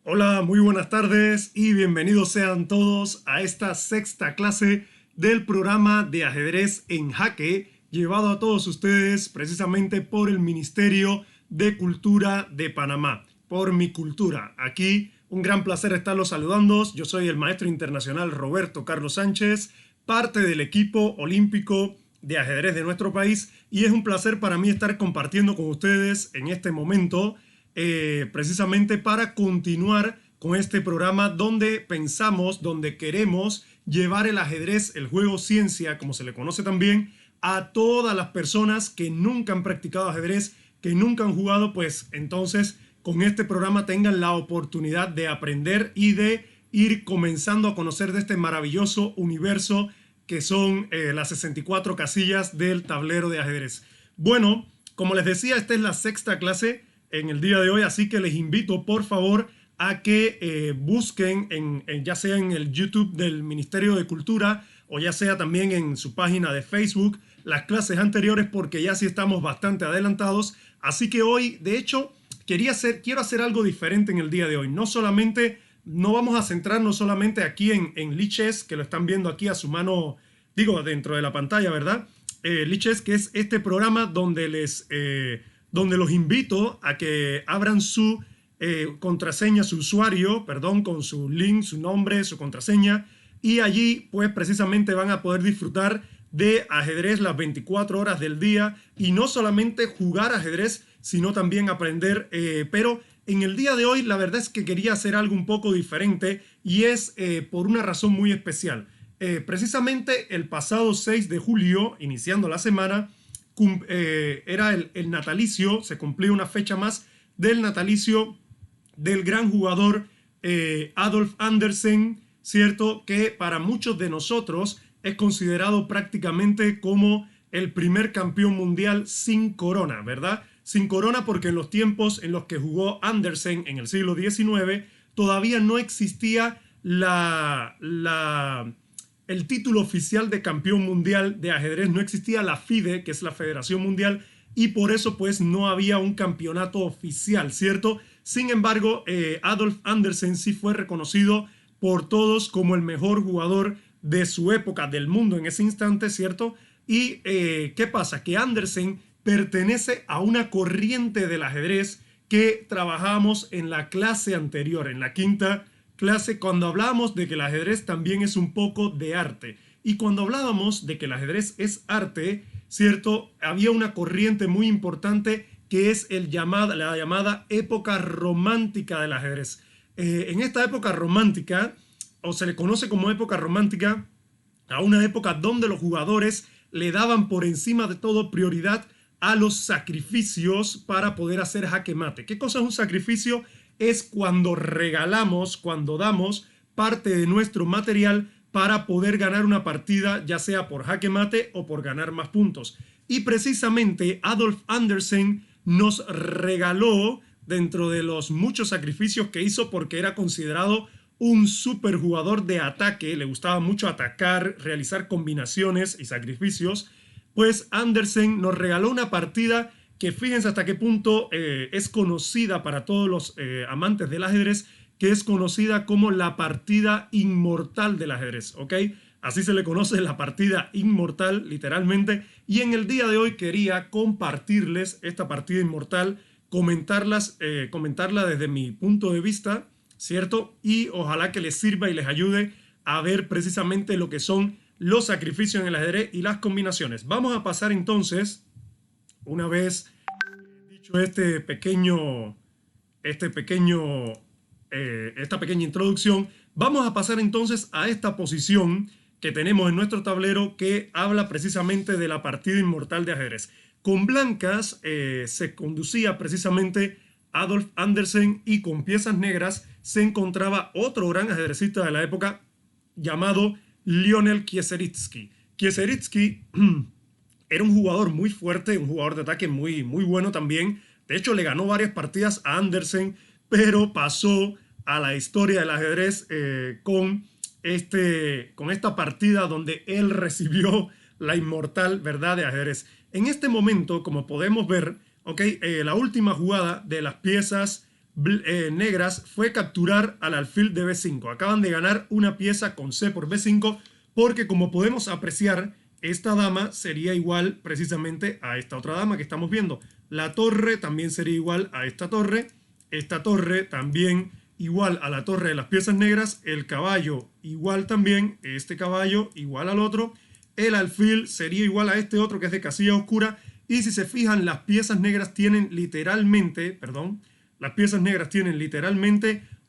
Hola, muy buenas tardes y bienvenidos sean todos a esta sexta clase del programa de ajedrez en jaque, llevado a todos ustedes precisamente por el Ministerio de Cultura de Panamá, por Mi Cultura. Aquí un gran placer estarlos saludando. Yo soy el maestro internacional Roberto Carlos Sánchez, parte del equipo olímpico de ajedrez de nuestro país, y es un placer para mí estar compartiendo con ustedes en este momento precisamente para continuar con este programa donde pensamos, donde queremos llevar el ajedrez, el juego ciencia, como se le conoce también, a todas las personas que nunca han practicado ajedrez, que nunca han jugado, pues entonces con este programa tengan la oportunidad de aprender y de ir comenzando a conocer de este maravilloso universo que son las 64 casillas del tablero de ajedrez. Bueno, como les decía, esta es la sexta clase en el día de hoy, así que les invito por favor a que busquen ya sea en el YouTube del Ministerio de Cultura o ya sea también en su página de Facebook las clases anteriores, porque ya sí estamos bastante adelantados. Así que hoy, de hecho, quiero hacer algo diferente en el día de hoy. No vamos a centrarnos solamente aquí en Lichess, que lo están viendo aquí a su mano, digo, dentro de la pantalla, ¿verdad? Lichess, que es este programa donde los invito a que abran su contraseña, su usuario, perdón, con su link, su nombre, su contraseña, y allí pues precisamente van a poder disfrutar de ajedrez las 24 horas del día, y no solamente jugar ajedrez, sino también aprender, pero en el día de hoy la verdad es que quería hacer algo un poco diferente, y es por una razón muy especial. Precisamente el pasado 6 de julio, iniciando la semana, era el natalicio, se cumplía una fecha más del natalicio del gran jugador Adolf Andersen, ¿cierto? Que para muchos de nosotros es considerado prácticamente como el primer campeón mundial sin corona, ¿verdad? Sin corona, porque en los tiempos en los que jugó Andersen en el siglo XIX todavía no existía el título oficial de campeón mundial de ajedrez, no existía la FIDE, que es la Federación Mundial, y por eso pues no había un campeonato oficial, ¿cierto? Sin embargo, Adolf Andersen sí fue reconocido por todos como el mejor jugador de su época, del mundo en ese instante, ¿cierto? Y ¿qué pasa? Que Andersen pertenece a una corriente del ajedrez que trabajamos en la clase anterior, en la quinta clase, cuando hablábamos de que el ajedrez también es un poco de arte. Y cuando hablábamos de que el ajedrez es arte, ¿cierto? Había una corriente muy importante que es la llamada época romántica del ajedrez. En esta época romántica, o se le conoce como época romántica, a una época donde los jugadores le daban por encima de todo prioridad a los sacrificios para poder hacer jaque mate. ¿Qué cosa es un sacrificio? Es cuando regalamos, cuando damos parte de nuestro material para poder ganar una partida, ya sea por jaque mate o por ganar más puntos. Y precisamente Adolf Andersen nos regaló, dentro de los muchos sacrificios que hizo, porque era considerado un super jugador de ataque, le gustaba mucho atacar, realizar combinaciones y sacrificios, pues Andersen nos regaló una partida que fíjense hasta qué punto es conocida para todos los amantes del ajedrez, que es conocida como la partida inmortal del ajedrez, ¿ok? Así se le conoce, la partida inmortal, literalmente. Y en el día de hoy quería compartirles esta partida inmortal, comentarla desde mi punto de vista, ¿cierto? Y ojalá que les sirva y les ayude a ver precisamente lo que son los sacrificios en el ajedrez y las combinaciones. Vamos a pasar entonces, una vez dicho esta pequeña introducción, vamos a pasar entonces a esta posición que tenemos en nuestro tablero, que habla precisamente de la partida inmortal de ajedrez. Con blancas se conducía precisamente Adolf Andersen, y con piezas negras se encontraba otro gran ajedrecista de la época llamado Lionel Kieseritsky. Kieseritsky era un jugador muy fuerte, un jugador de ataque muy, muy bueno también. De hecho, le ganó varias partidas a Andersen, pero pasó a la historia del ajedrez con esta partida donde él recibió la inmortal verdad de ajedrez. En este momento, como podemos ver, la última jugada de las piezas negras fue capturar al alfil de B5. Acaban de ganar una pieza con C por B5 porque, como podemos apreciar, esta dama sería igual precisamente a esta otra dama que estamos viendo. La torre también sería igual a esta torre también igual a la torre de las piezas negras, el caballo igual también, este caballo igual al otro, el alfil sería igual a este otro que es de casilla oscura, y si se fijan, las piezas negras tienen literalmente,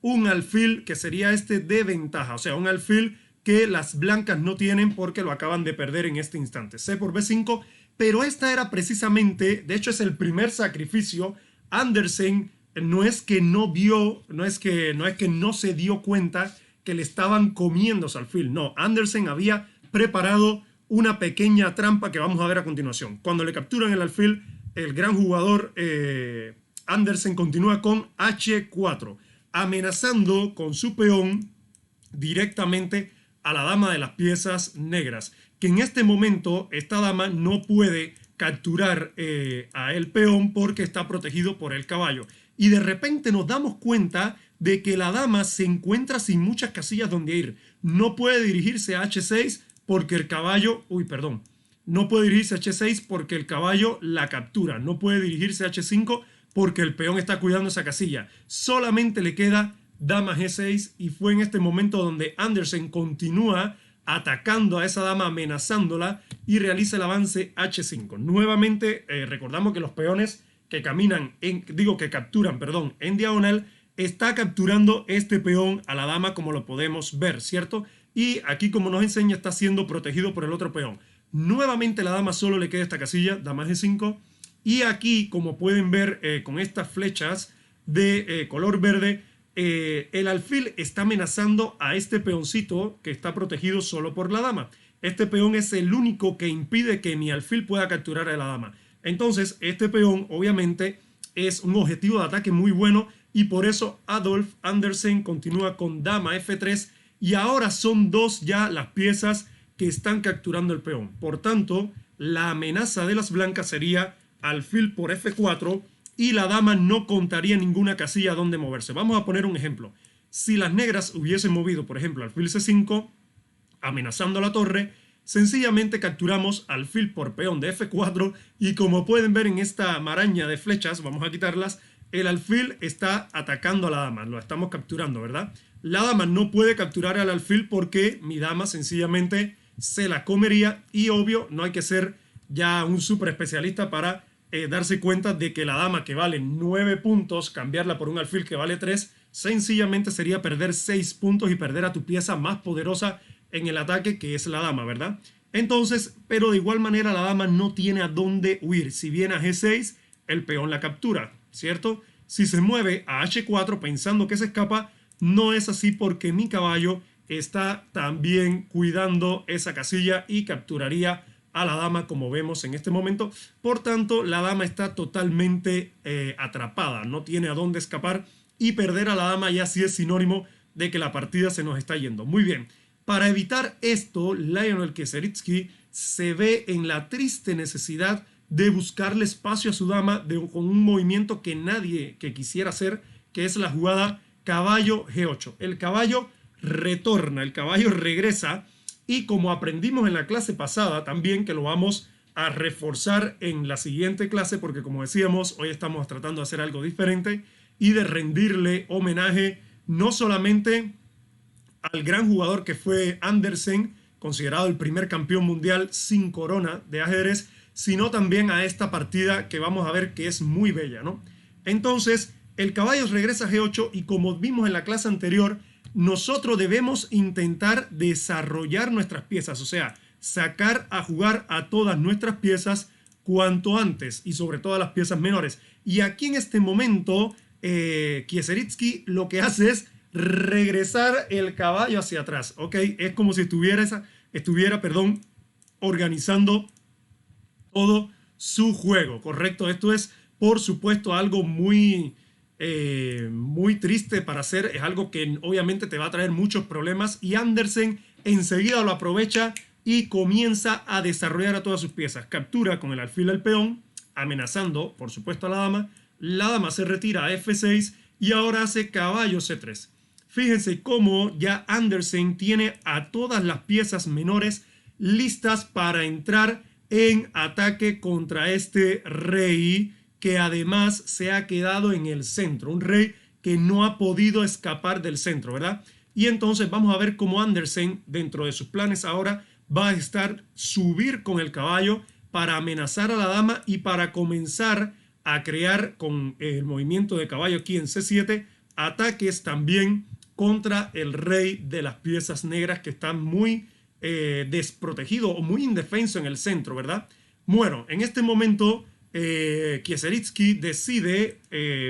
un alfil que sería este de ventaja, o sea, un alfil que las blancas no tienen porque lo acaban de perder en este instante. C por B5, pero esta era precisamente, de hecho es el primer sacrificio. Andersen no es que no vio, no es que no se dio cuenta que le estaban comiendo su alfil. No, Andersen había preparado una pequeña trampa que vamos a ver a continuación. Cuando le capturan el alfil, el gran jugador Andersen continúa con H4, amenazando con su peón directamente a la dama de las piezas negras, que en este momento esta dama no puede capturar a el peón porque está protegido por el caballo. Y de repente nos damos cuenta de que la dama se encuentra sin muchas casillas donde ir. No puede dirigirse a H6 porque el caballo, no puede dirigirse a H6 porque el caballo la captura. No puede dirigirse a H5 porque el peón está cuidando esa casilla. Solamente le queda dama G6 y fue en este momento donde Andersen continúa atacando a esa dama, amenazándola, y realiza el avance H5. Nuevamente recordamos que los peones que capturan en diagonal, está capturando este peón a la dama, como lo podemos ver, ¿cierto? Y aquí, como nos enseña, está siendo protegido por el otro peón. Nuevamente la dama solo le queda esta casilla, dama G5, y aquí, como pueden ver con estas flechas de color verde, el alfil está amenazando a este peoncito que está protegido solo por la dama. Este peón es el único que impide que mi alfil pueda capturar a la dama. Entonces, este peón obviamente es un objetivo de ataque muy bueno, y por eso Adolf Andersen continúa con dama F3, y ahora son dos ya las piezas que están capturando el peón. Por tanto, la amenaza de las blancas sería alfil por F4, y la dama no contaría ninguna casilla donde moverse. Vamos a poner un ejemplo. Si las negras hubiesen movido, por ejemplo, alfil C5, amenazando la torre, sencillamente capturamos alfil por peón de F4, y como pueden ver en esta maraña de flechas, vamos a quitarlas, el alfil está atacando a la dama, lo estamos capturando, ¿verdad? La dama no puede capturar al alfil porque mi dama sencillamente se la comería, y obvio, no hay que ser ya un super especialista para darse cuenta de que la dama que vale 9 puntos, cambiarla por un alfil que vale 3, sencillamente sería perder 6 puntos y perder a tu pieza más poderosa en el ataque, que es la dama, ¿verdad? Entonces, pero de igual manera la dama no tiene a dónde huir. Si viene a G6, el peón la captura, ¿cierto? Si se mueve a H4 pensando que se escapa, no es así porque mi caballo está también cuidando esa casilla y capturaría a la dama, como vemos en este momento. Por tanto, la dama está totalmente atrapada, no tiene a dónde escapar, y perder a la dama ya sí es sinónimo de que la partida se nos está yendo. Muy bien, para evitar esto, Lionel Kieseritsky se ve en la triste necesidad de buscarle espacio a su dama con un movimiento que nadie que quisiera hacer, que es la jugada caballo G8. El caballo retorna, el caballo regresa, y como aprendimos en la clase pasada también, que lo vamos a reforzar en la siguiente clase, porque como decíamos, hoy estamos tratando de hacer algo diferente y de rendirle homenaje no solamente al gran jugador que fue Andersen, considerado el primer campeón mundial sin corona de ajedrez, sino también a esta partida que vamos a ver que es muy bella, ¿no? Entonces, el caballo regresa a G8, y como vimos en la clase anterior, nosotros debemos intentar desarrollar nuestras piezas, o sea, sacar a jugar a todas nuestras piezas cuanto antes, y sobre todo a las piezas menores. Y aquí en este momento, Kieseritsky lo que hace es regresar el caballo hacia atrás, ¿ok? Es como si estuviera organizando todo su juego, ¿correcto? Esto es, por supuesto, algo muy triste para hacer, es algo que obviamente te va a traer muchos problemas, y Andersen enseguida lo aprovecha y comienza a desarrollar a todas sus piezas. Captura con el alfil al peón, amenazando, por supuesto, a la dama se retira a F6, y ahora hace caballo C3. Fíjense cómo ya Andersen tiene a todas las piezas menores listas para entrar en ataque contra este rey que además se ha quedado en el centro. Un rey que no ha podido escapar del centro, ¿verdad? Y entonces vamos a ver cómo Andersen, dentro de sus planes ahora, va a estar subir con el caballo para amenazar a la dama y para comenzar a crear con el movimiento de caballo aquí en C7 ataques también contra el rey de las piezas negras que están muy desprotegido o muy indefenso en el centro, ¿verdad? Bueno, en este momento Kieseritzky decide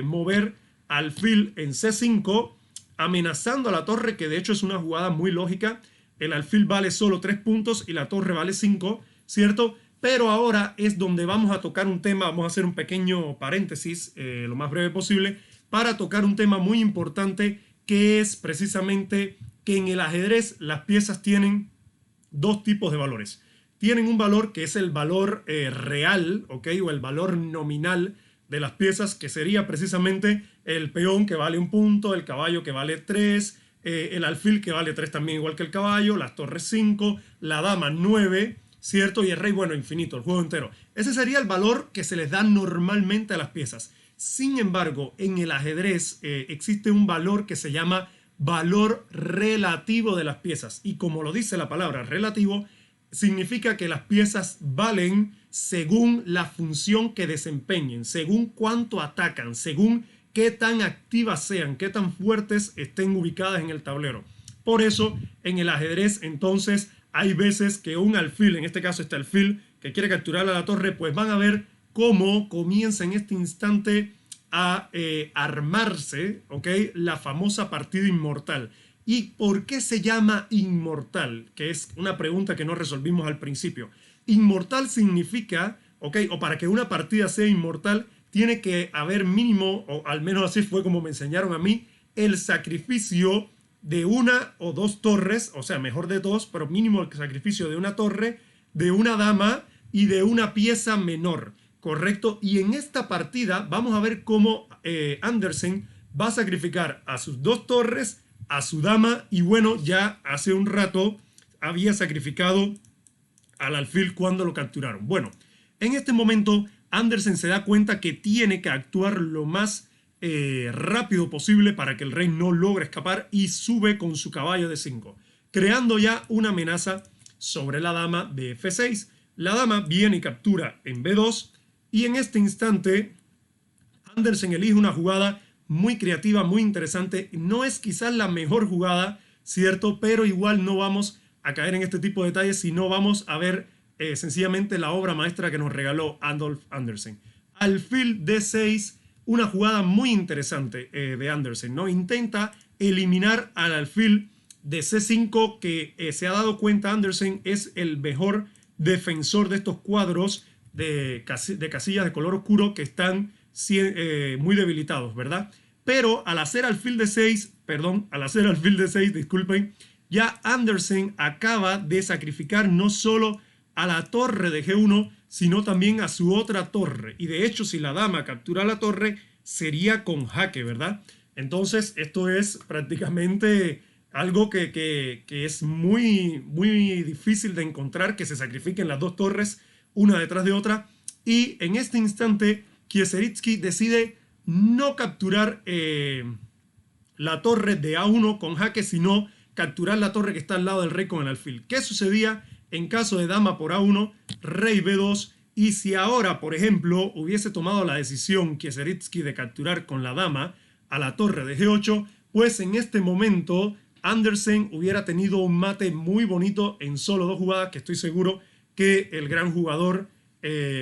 mover alfil en C5 amenazando a la torre, que de hecho es una jugada muy lógica. El alfil vale solo 3 puntos y la torre vale 5, ¿cierto? Pero ahora es donde vamos a tocar un tema, vamos a hacer un pequeño paréntesis, lo más breve posible, para tocar un tema muy importante que es precisamente que en el ajedrez las piezas tienen dos tipos de valores. Tienen un valor que es el valor real, ¿ok? O el valor nominal de las piezas, que sería precisamente el peón que vale 1 punto, el caballo que vale 3, el alfil que vale 3 también igual que el caballo, las torres 5, la dama 9, ¿cierto? Y el rey, bueno, infinito, el juego entero. Ese sería el valor que se les da normalmente a las piezas. Sin embargo, en el ajedrez existe un valor que se llama valor relativo de las piezas. Y como lo dice la palabra relativo, significa que las piezas valen según la función que desempeñen, según cuánto atacan, según qué tan activas sean, qué tan fuertes estén ubicadas en el tablero. Por eso, en el ajedrez, entonces, hay veces que un alfil, en este caso este alfil, que quiere capturar a la torre, pues van a ver cómo comienza en este instante a armarse, ¿ok? La famosa partida inmortal. ¿Y por qué se llama inmortal? Que es una pregunta que no resolvimos al principio. Inmortal significa, ¿ok? O para que una partida sea inmortal, tiene que haber mínimo, o al menos así fue como me enseñaron a mí, el sacrificio de 1 o 2 torres, o sea, mejor de 2, pero mínimo el sacrificio de una torre, de una dama y de una pieza menor, ¿correcto? Y en esta partida vamos a ver cómo Andersen va a sacrificar a sus 2 torres, a su dama, y bueno, ya hace un rato había sacrificado al alfil cuando lo capturaron. Bueno, en este momento Andersen se da cuenta que tiene que actuar lo más rápido posible para que el rey no logre escapar y sube con su caballo de 5, creando ya una amenaza sobre la dama de F6. La dama viene y captura en B2 y en este instante Andersen elige una jugada muy creativa, muy interesante. No es quizás la mejor jugada, ¿cierto? Pero igual no vamos a caer en este tipo de detalles, sino vamos a ver sencillamente la obra maestra que nos regaló Adolf Andersen. Alfil D6, una jugada muy interesante de Andersen, ¿no? Intenta eliminar al alfil de C5, que se ha dado cuenta Andersen es el mejor defensor de estos cuadros de casillas de color oscuro que están muy debilitados, ¿verdad? Pero al hacer alfil D6, disculpen, ya Andersen acaba de sacrificar no solo a la torre de G1, sino también a su otra torre. Y de hecho, si la dama captura la torre, sería con jaque, ¿verdad? Entonces, esto es prácticamente algo que es muy, muy difícil de encontrar, que se sacrifiquen las 2 torres, una detrás de otra. Y en este instante, Kieseritzky decide no capturar la torre de A1 con jaque, sino capturar la torre que está al lado del rey con el alfil. ¿Qué sucedía en caso de dama por A1, rey B2? Y si ahora, por ejemplo, hubiese tomado la decisión Kieseritzky de capturar con la dama a la torre de G8, pues en este momento Andersen hubiera tenido un mate muy bonito en solo 2 jugadas, que estoy seguro que el gran jugador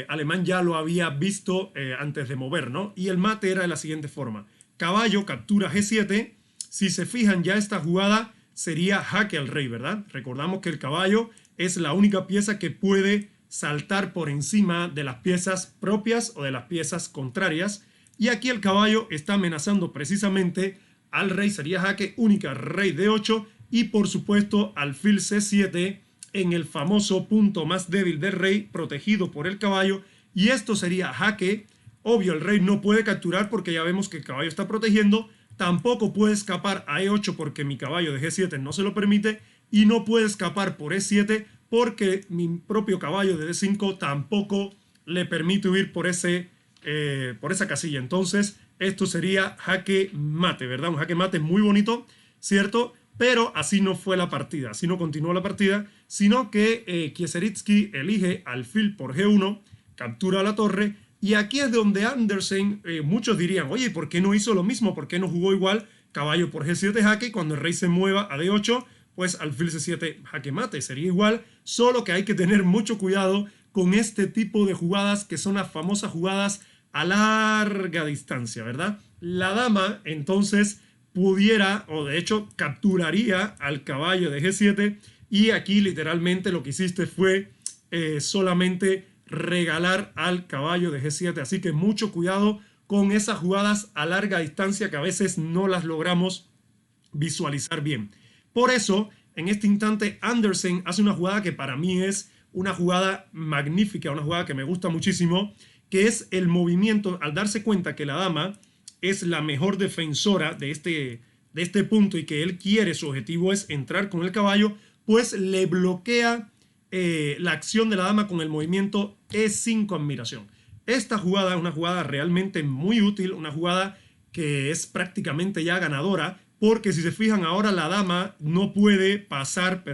alemán ya lo había visto antes de mover, ¿no? Y el mate era de la siguiente forma: caballo captura G7. Si se fijan, ya esta jugada sería jaque al rey, ¿verdad? Recordamos que el caballo es la única pieza que puede saltar por encima de las piezas propias o de las piezas contrarias. Y aquí el caballo está amenazando precisamente al rey, sería jaque única, rey D8 y por supuesto alfil C7 en el famoso punto más débil del rey, protegido por el caballo, y esto sería jaque. Obvio, el rey no puede capturar porque ya vemos que el caballo está protegiendo, Tampoco puede escapar a E8 porque mi caballo de G7 no se lo permite. Y no puede escapar por E7 porque mi propio caballo de D5 tampoco le permite huir por esa casilla. Entonces, esto sería jaque mate, ¿verdad? Un jaque mate muy bonito, ¿cierto? Pero así no fue la partida, así no continuó la partida, sino que Kieseritsky elige alfil por G1, captura la torre, y aquí es donde Andersen, muchos dirían, oye, ¿por qué no hizo lo mismo? ¿Por qué no jugó igual caballo por G7 jaque y cuando el rey se mueva a D8, pues alfil C7 jaque mate? Sería igual, solo que hay que tener mucho cuidado con este tipo de jugadas que son las famosas jugadas a larga distancia, ¿verdad? La dama entonces pudiera, o de hecho capturaría al caballo de G7 y aquí literalmente lo que hiciste fue solamente regalar al caballo de G7. Así que mucho cuidado con esas jugadas a larga distancia que a veces no las logramos visualizar bien. Por eso, en este instante, Andersen hace una jugada que para mí es una jugada magnífica, una jugada que me gusta muchísimo, que es el movimiento, al darse cuenta que la dama es la mejor defensora de este punto y que él quiere, su objetivo es entrar con el caballo, pues le bloquea la acción de la dama con el movimiento E5 admiración. Esta jugada es una jugada realmente muy útil, una jugada que es prácticamente ya ganadora, porque si se fijan ahora la dama no puede pasar,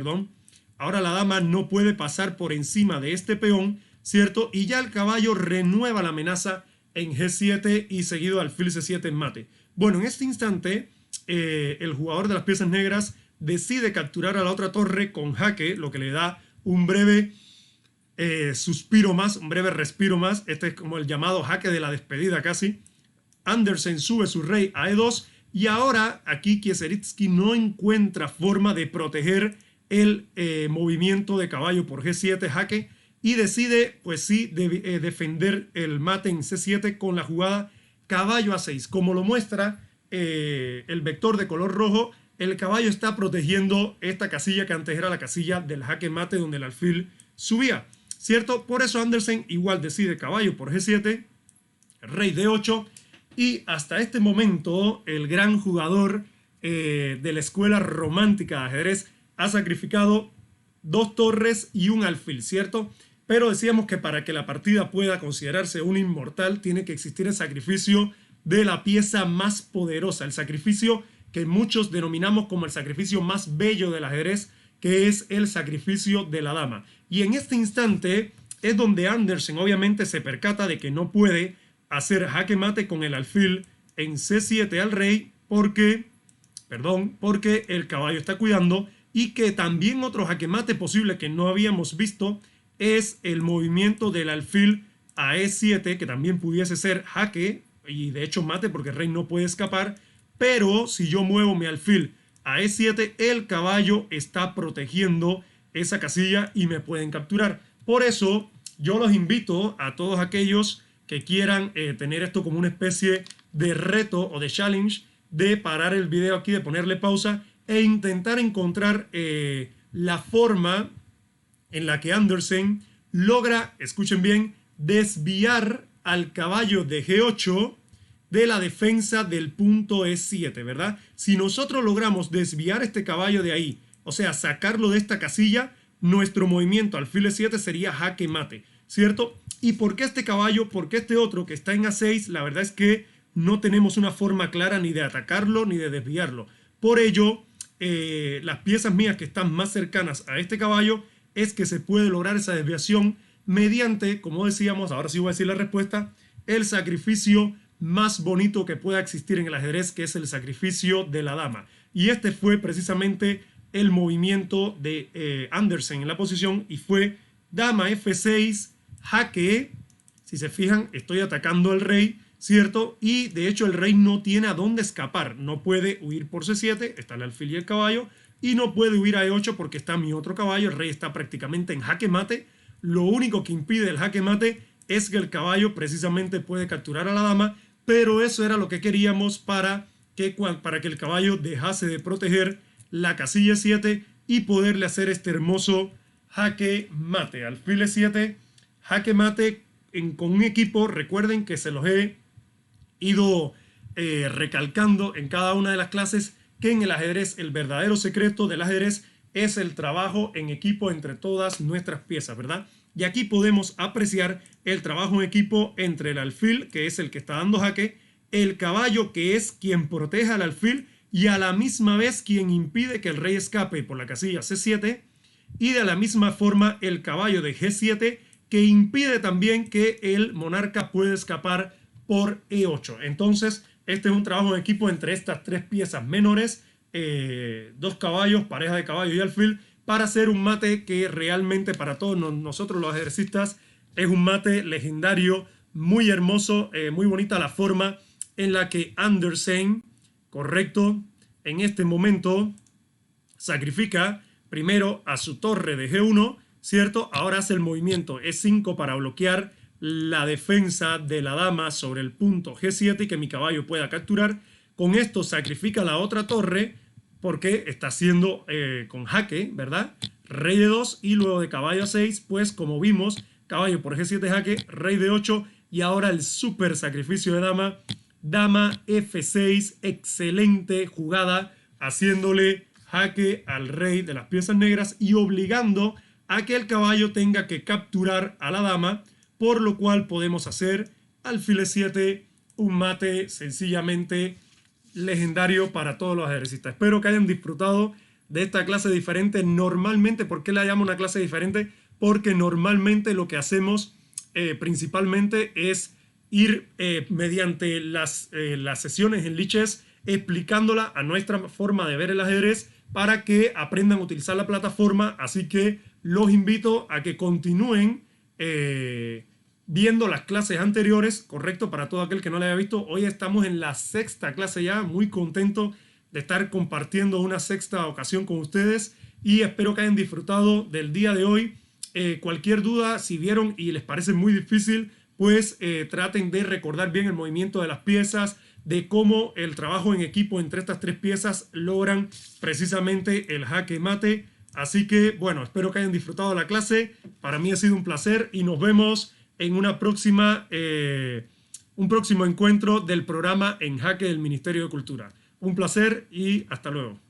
ahora la dama no puede pasar por encima de este peón, ¿cierto? Y ya el caballo renueva la amenaza en G7 y seguido alfil C7 en mate. Bueno, en este instante el jugador de las piezas negras decide capturar a la otra torre con jaque, lo que le da un breve suspiro más, un breve respiro más. Este es como el llamado jaque de la despedida casi. Andersen sube su rey a E2 y ahora aquí Kieseritsky no encuentra forma de proteger el movimiento de caballo por G7 jaque y decide pues sí defender el mate en C7 con la jugada caballo A6. Como lo muestra el vector de color rojo, el caballo está protegiendo esta casilla que antes era la casilla del jaque mate donde el alfil subía, ¿cierto? Por eso Andersen igual decide caballo por G7, rey D8 y hasta este momento el gran jugador de la escuela romántica de ajedrez ha sacrificado 2 torres y un alfil, ¿cierto? Pero decíamos que para que la partida pueda considerarse un inmortal tiene que existir el sacrificio de la pieza más poderosa, el sacrificio que muchos denominamos como el sacrificio más bello del ajedrez, que es el sacrificio de la dama. Y en este instante es donde Andersen obviamente se percata de que no puede hacer jaque mate con el alfil en C7 al rey porque el caballo está cuidando y que también otro jaque mate posible que no habíamos visto es el movimiento del alfil a E7, que también pudiese ser jaque y de hecho mate porque el rey no puede escapar, pero si yo muevo mi alfil a E7, el caballo está protegiendo esa casilla y me pueden capturar. Por eso yo los invito a todos aquellos que quieran tener esto como una especie de reto o de challenge, de parar el video aquí, de ponerle pausa e intentar encontrar la forma en la que Andersen logra, escuchen bien, desviar al caballo de G8 de la defensa del punto E7, ¿verdad? Si nosotros logramos desviar este caballo de ahí, o sea, sacarlo de esta casilla, nuestro movimiento alfil E7 sería jaque mate, ¿cierto? ¿Y por qué este caballo? ¿Por qué este otro que está en A6? La verdad es que no tenemos una forma clara ni de atacarlo ni de desviarlo. Por ello, las piezas mías que están más cercanas a este caballo es que se puede lograr esa desviación mediante, como decíamos, ahora sí voy a decir la respuesta, el sacrificio más bonito que pueda existir en el ajedrez, que es el sacrificio de la dama. Y este fue precisamente el movimiento de Andersen en la posición y fue dama F6, jaque. Si se fijan, estoy atacando al rey, ¿cierto? Y de hecho el rey no tiene a dónde escapar. No puede huir por C7, está el alfil y el caballo, y no puede huir a E8 porque está mi otro caballo. El rey está prácticamente en jaque mate. Lo único que impide el jaque mate es que el caballo precisamente puede capturar a la dama, pero eso era lo que queríamos para que el caballo dejase de proteger la casilla 7 y poderle hacer este hermoso jaque mate. Alfil E7, jaque mate con un equipo, recuerden que se los he ido recalcando en cada una de las clases que en el ajedrez el verdadero secreto del ajedrez es el trabajo en equipo entre todas nuestras piezas, ¿verdad? Y aquí podemos apreciar el trabajo en equipo entre el alfil, que es el que está dando jaque, el caballo, que es quien protege al alfil y a la misma vez quien impide que el rey escape por la casilla C7, y de la misma forma el caballo de G7, que impide también que el monarca pueda escapar por E8. Entonces, este es un trabajo en equipo entre estas tres piezas menores, dos caballos, pareja de caballo y alfil, para hacer un mate que realmente para todos nosotros los ejercistas es un mate legendario, muy hermoso, muy bonita la forma en la que Andersen, correcto, en este momento sacrifica primero a su torre de G1, ¿cierto? Ahora hace el movimiento E5 para bloquear la defensa de la dama sobre el punto G7 y que mi caballo pueda capturar. Con esto sacrifica la otra torre porque está haciendo con jaque, ¿verdad? Rey de 2 y luego de caballo a 6, pues como vimos, caballo por G7 jaque, rey de 8 y ahora el super sacrificio de dama, dama F6, excelente jugada, haciéndole jaque al rey de las piezas negras y obligando a que el caballo tenga que capturar a la dama, por lo cual podemos hacer alfil E7, un mate sencillamente legendario para todos los ejercistas. Espero que hayan disfrutado de esta clase diferente. Normalmente, ¿por qué la llamo una clase diferente? Porque normalmente lo que hacemos principalmente es ir mediante las sesiones en Lichess explicándola a nuestra forma de ver el ajedrez para que aprendan a utilizar la plataforma. Así que los invito a que continúen viendo las clases anteriores, correcto, para todo aquel que no la haya visto. Hoy estamos en la sexta clase ya, muy contento de estar compartiendo una sexta ocasión con ustedes y espero que hayan disfrutado del día de hoy. Cualquier duda, si vieron y les parece muy difícil, pues traten de recordar bien el movimiento de las piezas, de cómo el trabajo en equipo entre estas tres piezas logran precisamente el jaque mate. Así que, bueno, espero que hayan disfrutado la clase. Para mí ha sido un placer y nos vemos en una próxima, un próximo encuentro del programa En Jaque del Ministerio de Cultura. Un placer y hasta luego.